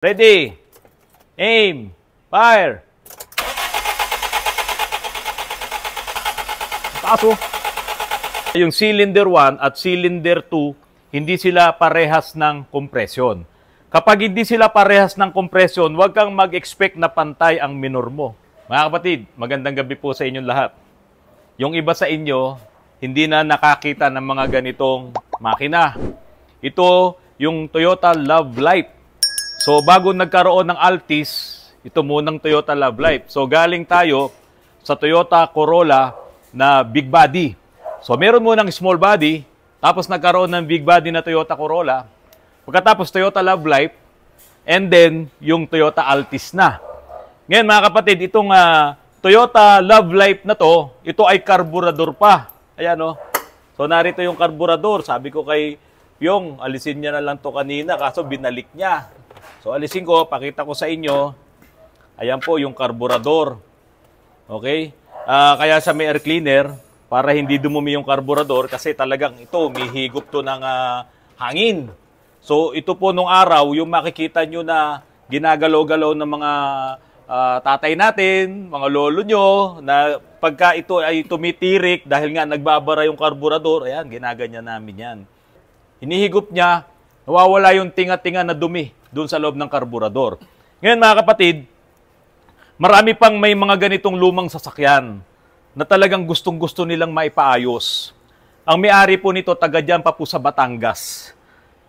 Ready, aim, fire. Taso. Yung cylinder 1 at cylinder 2, hindi sila parehas ng kompresyon. Kapag hindi sila parehas ng kompresyon, huwag kang mag-expect na pantay ang minor mo. Mga kapatid, magandang gabi po sa inyong lahat. Yung iba sa inyo, hindi na nakakita ng mga ganitong makina. Ito yung Toyota Love Life. So, bago nagkaroon ng Altis, ito munang Toyota Love Life. So, galing tayo sa Toyota Corolla na big body. So, meron munang small body, tapos nagkaroon ng big body na Toyota Corolla. Pagkatapos, Toyota Love Life, and then, yung Toyota Altis na. Ngayon, mga kapatid, itong Toyota Love Life na to, ito ay karburador pa. Ayan, o. So, narito yung karburador. Sabi ko kay Pyong, alisin niya na lang to kanina, kaso binalik niya. So, alisin ko, pakita ko sa inyo. Ayan po yung karburador. Okay? Kaya sa may air cleaner, para hindi dumumi yung karburador, kasi talagang ito, may higop to ng hangin. So, ito po nung araw, yung makikita nyo na ginagalaw-galaw ng mga tatay natin, mga lolo nyo, na pagka ito ay tumitirik dahil nga nagbabara yung karburador, ayan, ginaganyan namin yan. Hinihigop niya, nawawala yung tinga-tinga na dumi doon sa loob ng karburador. Ngayon mga kapatid, marami pang may mga ganitong lumang sasakyan na talagang gustong-gusto nilang maipaayos. Ang may-ari po nito, taga dyan pa po sa Batangas.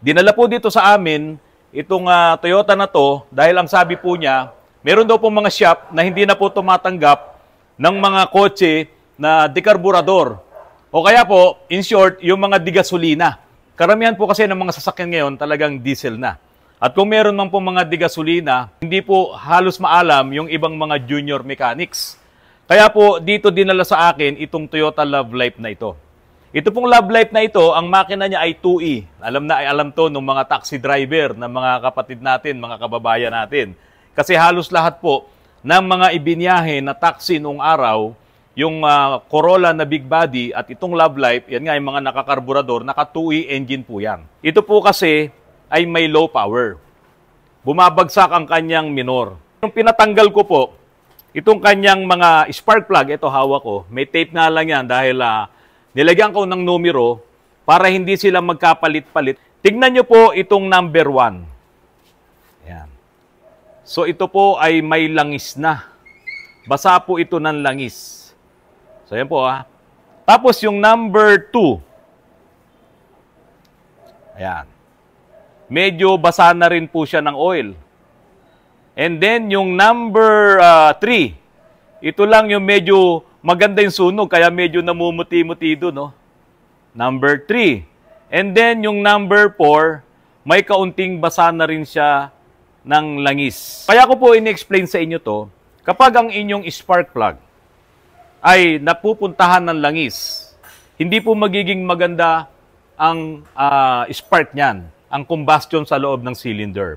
Dinala po dito sa amin itong Toyota na to dahil ang sabi po niya, meron daw pong mga shop na hindi na po tumatanggap ng mga kotse na dekarburador. O kaya po, in short, yung mga digasolina. Karamihan po kasi ng mga sasakyan ngayon talagang diesel na. At kung meron man po mga digasolina, hindi po halos maalam yung ibang mga junior mechanics. Kaya po dito dinala sa akin itong Toyota Love Life na ito. Ito pong Love Life na ito, ang makina niya ay 2E. Alam to ng mga taxi driver, ng mga kapatid natin, mga kababayan natin. Kasi halos lahat po ng mga ibinyahe na taxi noong araw, yung Corolla na big body at itong Love Life, yan nga yung mga nakakarburador, naka 2E engine po yan. Ito po kasi ay may low power. Bumabagsak ang kanyang minor. Yung pinatanggal ko po, itong kanyang mga spark plug, ito hawak ko, may tape nga lang yan dahil nilagyan ko ng numero para hindi sila magkapalit-palit. Tignan nyo po itong number 1. Yan. So ito po ay may langis na. Basa po ito ng langis. So yan po Tapos yung number 2. Ayan. Medyo basa na rin po siya ng oil. And then, yung number 3, ito lang yung medyo maganda yung sunog, kaya medyo namumuti-muti doon, no? Number 3. And then, yung number 4, may kaunting basa na rin siya ng langis. Kaya ko po in-explain sa inyo to, kapag ang inyong spark plug ay napupuntahan ng langis, hindi po magiging maganda ang spark niyan, ang combustion sa loob ng cylinder.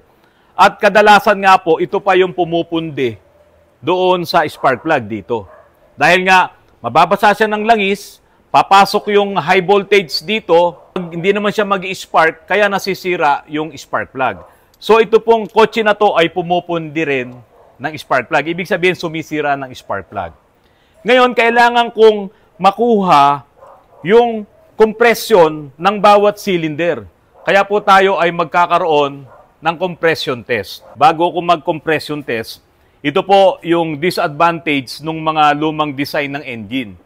At kadalasan nga po, ito pa yung pumupundi doon sa spark plug dito. Dahil nga, mababasa siya ng langis, papasok yung high voltage dito, hindi naman siya mag-i-spark, kaya nasisira yung spark plug. So ito pong kotse na to ay pumupundi rin ng spark plug. Ibig sabihin, sumisira ng spark plug. Ngayon, kailangan kong makuha yung compression ng bawat cylinder. Kaya po tayo ay magkakaroon ng compression test. Bago ko mag-compression test, ito po yung disadvantage ng mga lumang design ng engine.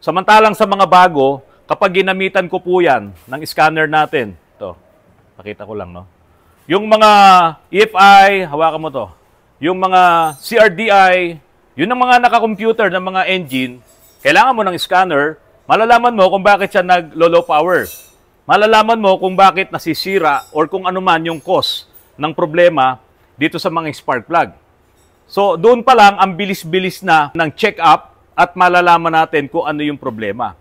Samantalang sa mga bago, kapag ginamitan ko po yan ng scanner natin, ito, pakita ko lang, no? Yung mga EFI, hawakan mo to. Yung mga CRDI, yun ang mga naka-computer ng mga engine, kailangan mo ng scanner, malalaman mo kung bakit siya nag-low power. Malalaman mo kung bakit nasisira or kung ano man yung cause ng problema dito sa mga spark plug. So, doon pa lang ang bilis-bilis na ng check-up at malalaman natin kung ano yung problema.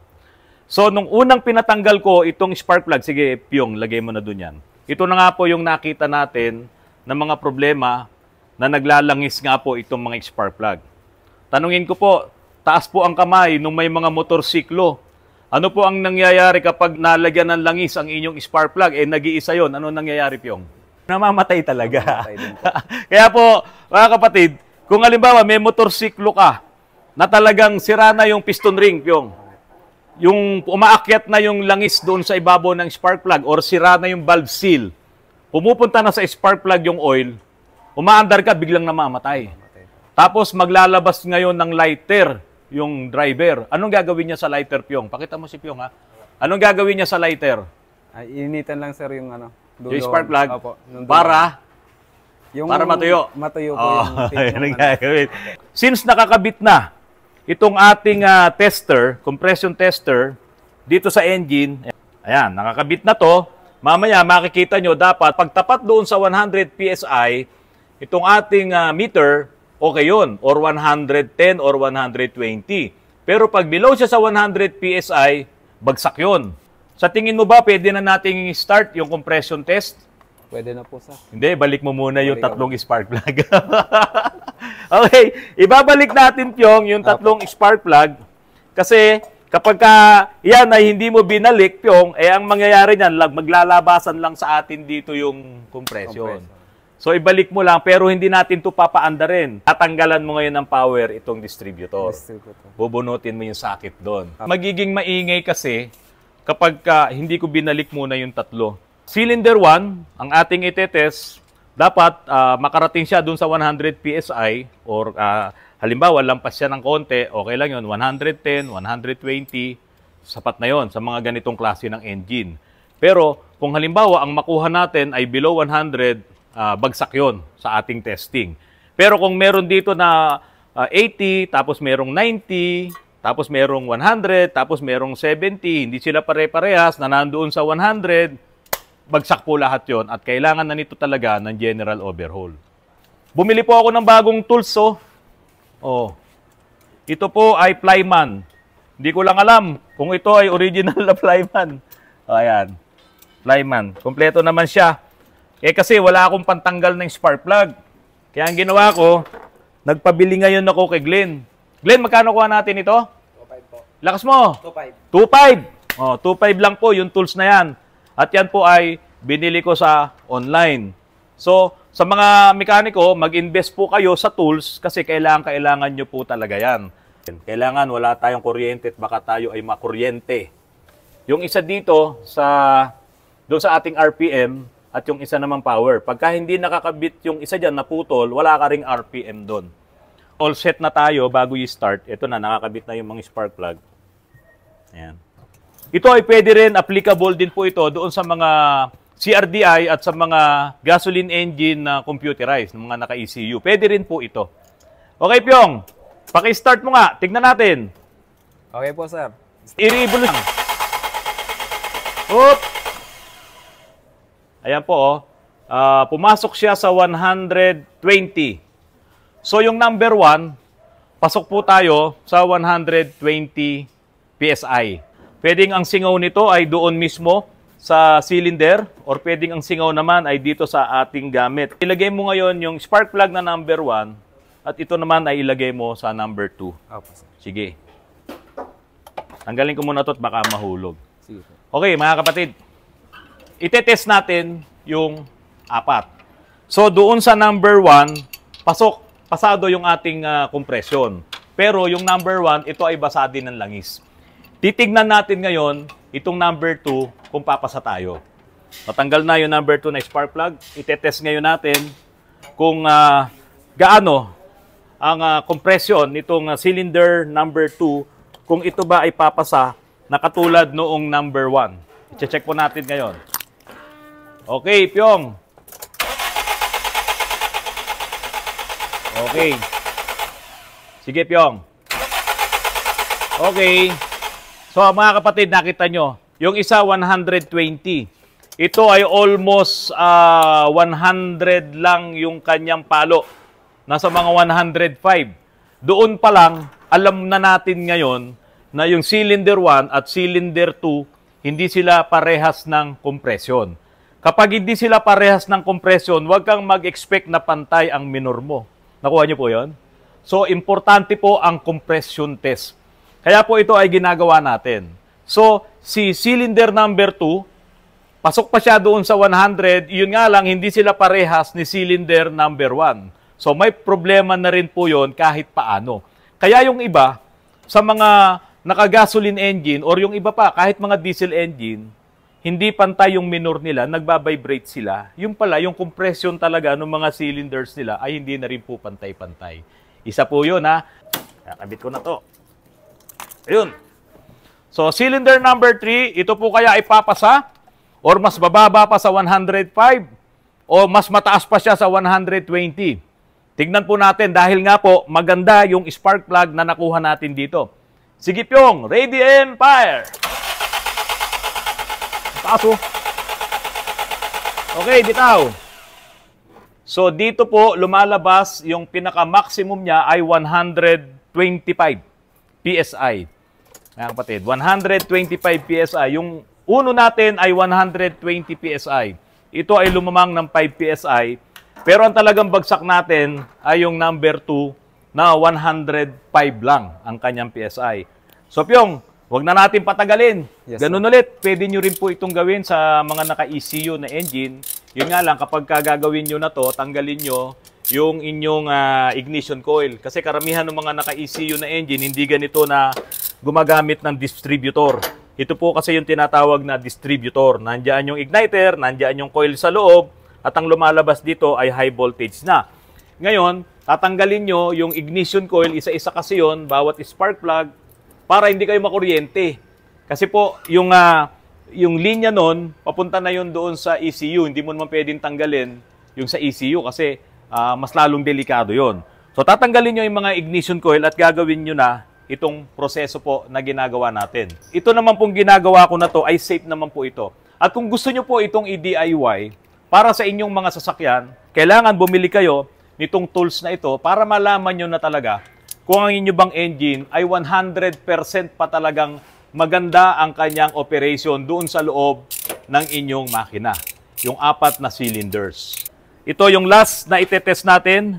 So, nung unang pinatanggal ko itong spark plug, sige, Pyong, lagay mo na doon yan. Ito na nga po yung nakita natin ng mga problema na naglalangis nga po itong mga spark plug. Tanungin ko po, taas po ang kamay nung may mga motorsiklo. Ano po ang nangyayari kapag nalagyan ng langis ang inyong spark plug? Nag-iisa yun. Ano nangyayari, Pyong? namamatay talaga. Namamatay din po. Kaya po, mga kapatid, kung halimbawa may motorsiklo ka na talagang sira na yung piston ring, yung umaakyat na yung langis doon sa ibabaw ng spark plug or sira na yung valve seal, pumupunta na sa spark plug yung oil, umaandar ka, biglang namamatay. Tapos maglalabas ngayon ng lighter yung driver. Anong gagawin niya sa lighter, Pyong? Pakita mo si Pyong, ha? Anong gagawin niya sa lighter? Ay, initan lang sir yung ano, dulo. Yung spark plug? Opo, Para para matuyo. Matuyo po Oh, yung tip yan ang ng ano. gagawin. Since nakakabit na itong ating tester, compression tester, dito sa engine, ayan, nakakabit na to. Mamaya makikita nyo, dapat pagtapat doon sa 100 PSI, itong ating meter, okay yun, or 110 or 120. Pero pag below siya sa 100 PSI, bagsak yun. Sa tingin mo ba, pwede na nating start yung compression test? Pwede na po sir. Hindi, balik mo muna yung tatlong spark plug. Okay, ibabalik natin yung tatlong spark plug. Kasi kapag yan ay hindi mo binalik, ang mangyayari niyan, maglalabasan lang sa atin dito yung compression. So ibalik mo lang, pero hindi natin ito papaandarin. Tatanggalan mo ngayon ng power itong distributor. Bubunutin mo yung socket doon. Magiging maingay kasi kapag hindi ko binalik muna yung tatlo. Cylinder 1, ang ating itetest, dapat makarating siya doon sa 100 PSI or halimbawa lampas siya ng konti, okay lang yun, 110, 120, sapat na yon sa mga ganitong klase ng engine. Pero kung halimbawa ang makuha natin ay below 100, bagsak yon sa ating testing. Pero kung meron dito na 80, tapos merong 90, tapos merong 100, tapos merong 70, hindi sila pare-parehas na nandoon sa 100, bagsak po lahat yon at kailangan na nito talaga ng general overhaul. Bumili po ako ng bagong tools, ito po ay Flyman. Hindi ko lang alam kung ito ay original na Flyman. Ayan, Flyman. Kompleto naman siya. Kasi wala akong pantanggal ng spark plug. Kaya ang ginawa ko, nagpabili ngayon ako kay Glenn. Glenn, magkano kuha natin ito? 2.5 po. Lakas mo. 2.5. 2.5. 2.5 lang po yung tools na yan. At yan po ay binili ko sa online. So, sa mga mekaniko, mag-invest po kayo sa tools kasi kailangan nyo po talaga yan. Kailangan wala tayong kuryente at baka tayo ay makuryente. Yung isa dito, doon sa ating RPM at yung isa naman power. Pagka hindi nakakabit yung isa dyan naputol, wala ka ring RPM doon. All set na tayo bago i-start. Ito na, nakakabit na yung mga spark plug. Ayan. Ito ay pwede rin, applicable din po ito doon sa mga CRDI at sa mga gasoline engine na computerized, mga naka-ECU. Pwede rin po ito. Okay, Pyong. Paki-start mo nga. Tignan natin. Okay po, sir. I-revolve. Oop! Ayan po, pumasok siya sa 120. So, yung number 1, pasok po tayo sa 120 PSI. Pwedeng ang singaw nito ay doon mismo sa cylinder or pwedeng ang singaw naman ay dito sa ating gamit. Ilagay mo ngayon yung spark plug na number 1 at ito naman ay ilagay mo sa number 2. Sige. Tanggalin ko muna ito at baka mahulog. Sige. Okay, mga kapatid. Itetest natin yung 4. So, doon sa number 1, pasado yung ating compression. Pero yung number 1, ito ay basa din ng langis. Titignan natin ngayon itong number 2 kung papasa tayo. Natanggal na yung number 2 na spark plug. Itetest ngayon natin kung gaano ang compression nitong cylinder number 2 kung ito ba ay papasa na katulad noong number 1. I-check po natin ngayon. Okay, Pyong. Okay. Sige, Pyong. Okay. So, mga kapatid, nakita nyo, yung isa 120. Ito ay almost 100 lang yung kanyang palo. Nasa mga 105. Doon pa lang, alam na natin ngayon na yung cylinder 1 at cylinder 2, hindi sila parehas ng kompresyon. Kapag hindi sila parehas ng kompresyon, huwag kang mag-expect na pantay ang minor mo. Nakuha niyo po yon? So, importante po ang compression test. Kaya po ito ay ginagawa natin. So, si cylinder number 2, pasok pa siya doon sa 100, yun nga lang, hindi sila parehas ni cylinder number 1. So may problema na rin po yun kahit paano. Kaya yung iba, sa mga naka-gasoline engine or yung iba pa, kahit mga diesel engine, hindi pantay yung minor nila, nagbabibrate sila. Yung pala, yung compression talaga ng mga cylinders nila ay hindi na rin po pantay-pantay. Isa po yun, ha. Kakabit ko na to. Ayun. So, cylinder number 3, ito po kaya ay papasa or mas bababa pa sa 105 o mas mataas pa siya sa 120. Tignan po natin dahil nga po maganda yung spark plug na nakuha natin dito. Sige Pyong, ready and fire! Taas oh. Okay, bitaw. So dito po lumalabas yung pinaka-maximum niya ay 125 PSI. Mga kapatid, 125 PSI. Yung uno natin ay 120 PSI. Ito ay lumamang ng 5 PSI. Pero ang talagang bagsak natin ay yung number 2 na 105 lang ang kanyang PSI. So Pyong, wag na natin patagalin. Yes, Ganun ulit, pwede nyo rin po itong gawin sa mga naka-ECU na engine. Yun nga lang, kapag gagawin nyo na to, tanggalin nyo yung inyong ignition coil. Kasi karamihan ng mga naka-ECU na engine, hindi ganito na gumagamit ng distributor. Ito po kasi yung tinatawag na distributor. Nandiyan yung igniter, nandiyan yung coil sa loob, at ang lumalabas dito ay high voltage na. Ngayon, tatanggalin nyo yung ignition coil, isa-isa kasi yun, bawat spark plug, para hindi kayo makuryente. Kasi po, yung linya nun, papunta na yun doon sa ECU. Hindi mo naman pwedeng tanggalin yung sa ECU kasi mas lalong delikado yon. So, tatanggalin nyo yung mga ignition coil at gagawin nyo na itong proseso po na ginagawa natin. Ito naman pong ginagawa ko na to ay safe naman po ito. At kung gusto nyo po itong i-DIY, para sa inyong mga sasakyan, kailangan bumili kayo nitong tools na ito para malaman nyo na talaga kung ang inyo bang engine ay 100% pa talagang maganda ang kanyang operation doon sa loob ng inyong makina. Yung 4 na cylinders. Ito yung last na itetest natin.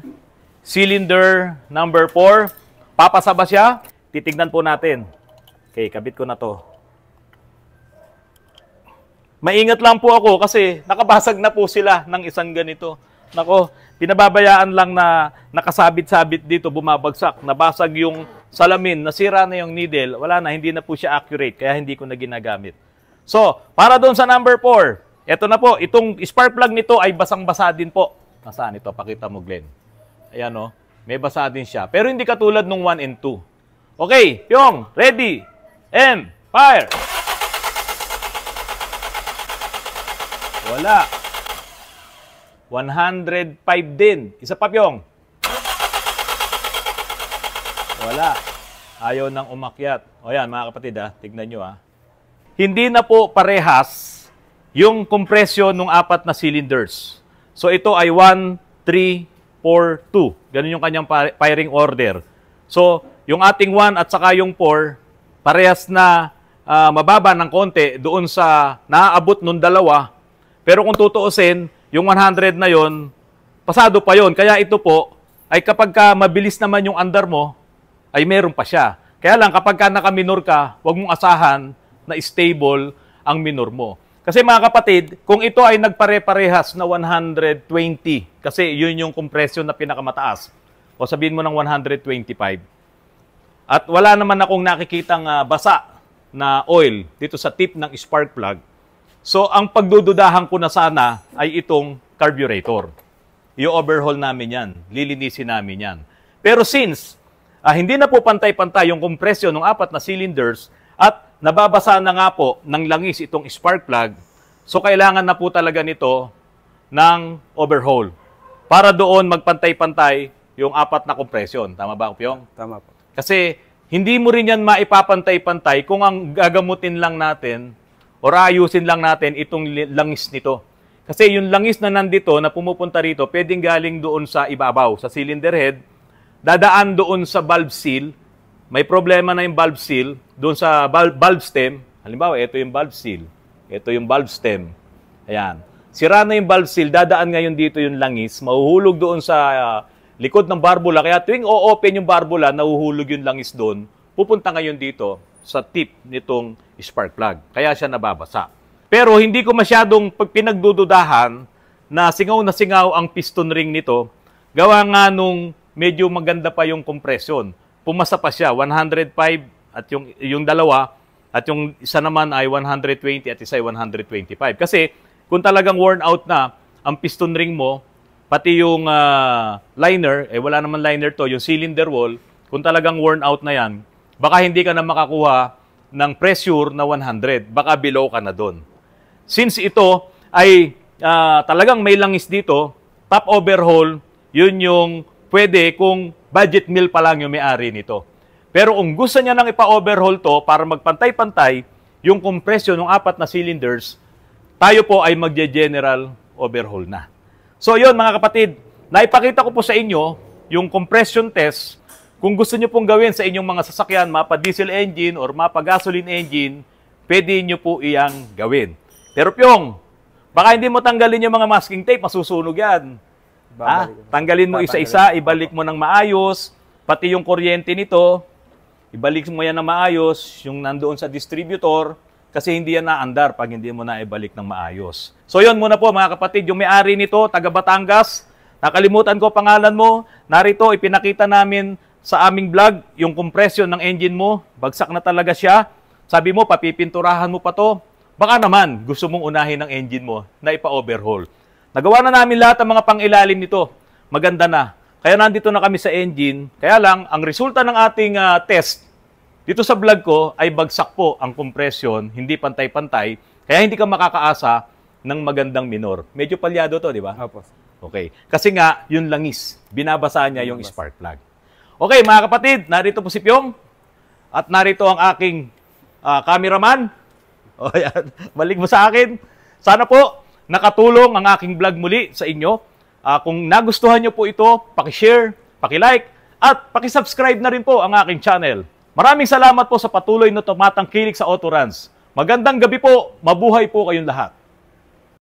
Cylinder number 4. Papasa ba siya? Titignan po natin. Okay, kabit ko na to. Maingat lang po ako kasi nakabasag na po sila ng isang ganito. Nako, pinababayaan lang na nakasabit-sabit dito, bumabagsak. Nabasag yung salamin, nasira na yung needle. Wala na, hindi na po siya accurate, kaya hindi ko na ginagamit. So, para doon sa number 4, eto na po, itong spark plug nito ay basang-basa din po. Nasaan ito? Pakita mo, Glenn. Ayan o, may basa din siya. Pero hindi katulad nung 1 and 2. Okay, Pyong, ready, and fire! Wala. 105 din. Isa pa, Pyong. Wala. Ayaw nang umakyat. O yan, mga kapatid, tignan nyo. Hindi na po parehas yung kompresyon ng 4 na cylinders. So, ito ay 1, 3, 4, 2. Ganun yung kanyang firing order. So, yung ating 1 at saka yung 4, parehas na mababa ng konti doon sa naaabot nung dalawa. Pero kung tutuusin, yung 100 na yon, pasado pa yon. Kaya ito po, ay kapag mabilis naman yung andar mo, ay meron pa siya. Kaya lang, kapag naka-minor ka, huwag mong asahan na stable ang minor mo. Kasi mga kapatid, kung ito ay nagpare-parehas na 120, kasi yun yung compression na pinakamataas, o sabihin mo ng 125, at wala naman akong nakikitang basa na oil dito sa tip ng spark plug, so, ang pagdududahan ko na sana ay itong carburetor. I-overhaul namin yan. Lilinisin namin yan. Pero since hindi na po pantay-pantay yung kompresyon ng 4 na cylinders at nababasa na nga po ng langis itong spark plug, so kailangan na po talaga nito ng overhaul para doon magpantay-pantay yung 4 na kompresyon. Tama ba, Pyong? Tama po. Kasi hindi mo rin yan maipapantay-pantay kung ang gagamutin lang natin o ayusin lang natin itong langis nito. Kasi yung langis na nandito, na pumupunta rito, pwedeng galing doon sa ibabaw, sa cylinder head, dadaan doon sa valve seal, may problema na yung valve seal, doon sa valve stem, halimbawa, ito yung valve seal, ito yung valve stem, ayan. Sira na yung valve seal, dadaan ngayon dito yung langis, mahuhulog doon sa likod ng barbula, kaya tuwing o-open yung barbula, nahuhulog yung langis doon, pupunta ngayon dito sa tip nitong spark plug. Kaya siya nababasa. Pero hindi ko masyadong pinagdududahan na singaw ang piston ring nito. Gawa nga nung medyo maganda pa yung compression. Pumasa pa siya, 105 at yung dalawa at yung isa naman ay 120 at isa ay 125. Kasi kung talagang worn out na ang piston ring mo, pati yung liner, wala naman liner to, yung cylinder wall, kung talagang worn out na yan, baka hindi ka na makakuha ng pressure na 100, baka below ka na doon. Since ito ay talagang may langis dito, top overhaul, yun yung pwede kung budget meal pa lang yung may-ari nito. Pero kung gusto niya nang ipa-overhaul to para magpantay-pantay yung compression ng 4 na cylinders, tayo po ay magje-general overhaul na. So yun mga kapatid, naipakita ko po sa inyo yung compression test. Kung gusto nyo pong gawin sa inyong mga sasakyan, mapa diesel engine or mapa gasoline engine, pwede nyo po iyang gawin. Pero Pyong, baka hindi mo tanggalin yung mga masking tape, masusunog yan. Tanggalin mo isa-isa, ibalik mo ng maayos, pati yung kuryente nito, ibalik mo yan ng maayos, yung nandoon sa distributor, kasi hindi yan naandar pag hindi mo na ibalik ng maayos. So yun muna po mga kapatid, yung may-ari nito, taga Batangas, nakalimutan ko pangalan mo, narito ipinakita namin sa aming vlog, yung compression ng engine mo, bagsak na talaga siya. Sabi mo, papipinturahan mo pa to. Baka naman, gusto mong unahin ng engine mo na ipa-overhaul. Nagawa na namin lahat ng mga pang-ilalim nito. Maganda na. Kaya nandito na kami sa engine. Kaya lang, ang resulta ng ating test, dito sa vlog ko, ay bagsak po ang compression, hindi pantay-pantay. Kaya hindi ka makakaasa ng magandang minor. Medyo palyado to, di ba? Opo. Okay. Kasi nga, yung langis, binabasa niya yung spark plug. Okay, mga kapatid, narito po si Pyong. At narito ang aking cameraman. O yan, balik mo sa akin. Sana po, nakatulong ang aking vlog muli sa inyo. Kung nagustuhan nyo po ito, paki-share, paki-like, at paki-subscribe na rin po ang aking channel. Maraming salamat po sa patuloy na tumatangkilik sa Autoruns. Magandang gabi po, mabuhay po kayong lahat.